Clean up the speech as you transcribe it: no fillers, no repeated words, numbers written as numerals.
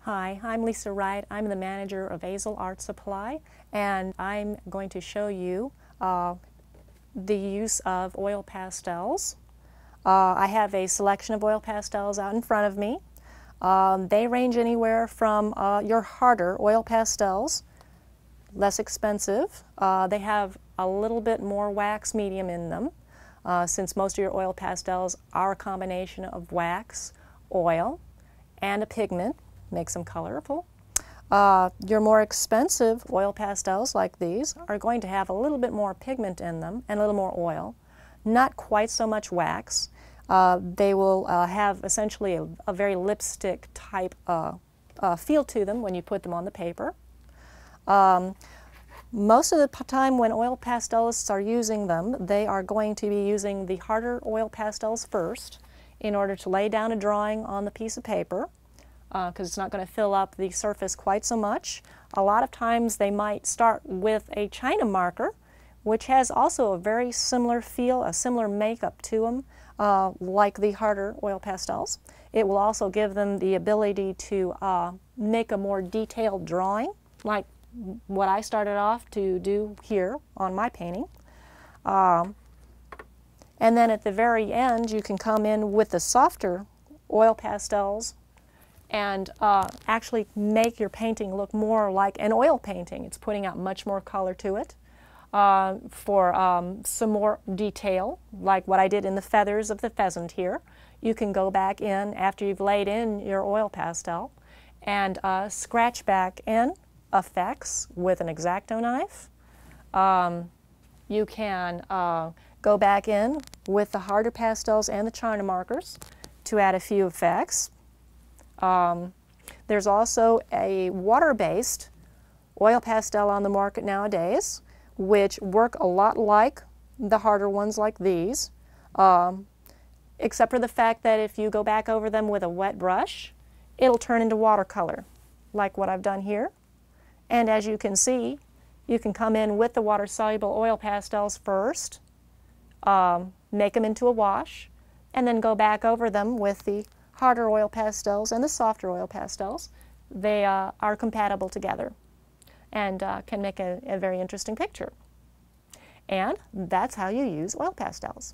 Hi, I'm Lisa Wright. I'm the manager of Asel Art Supply, and I'm going to show you the use of oil pastels. I have a selection of oil pastels out in front of me. They range anywhere from your harder oil pastels, less expensive. They have a little bit more wax medium in them, since most of your oil pastels are a combination of wax, oil, and a pigment. Makes them colorful. Your more expensive oil pastels like these are going to have a little bit more pigment in them and a little more oil, not quite so much wax. They will have essentially a very lipstick type feel to them when you put them on the paper. Most of the time when oil pastelists are using them, they are going to be using the harder oil pastels first in order to lay down a drawing on the piece of paper, because it's not going to fill up the surface quite so much. A lot of times they might start with a China marker, which has also a very similar feel, a similar makeup to them, like the harder oil pastels. It will also give them the ability to make a more detailed drawing, like what I started off to do here on my painting. And then at the very end, you can come in with the softer oil pastels and actually make your painting look more like an oil painting. It's putting out much more color to it. For some more detail, like what I did in the feathers of the pheasant here, you can go back in after you've laid in your oil pastel and scratch back in effects with an X-Acto knife. You can go back in with the harder pastels and the China markers to add a few effects. There's also a water-based oil pastel on the market nowadays, which work a lot like the harder ones like these, except for the fact that if you go back over them with a wet brush, it'll turn into watercolor, like what I've done here. And as you can see, you can come in with the water-soluble oil pastels first, make them into a wash, and then go back over them with the harder oil pastels and the softer oil pastels. They are compatible together and can make a very interesting picture. And that's how you use oil pastels.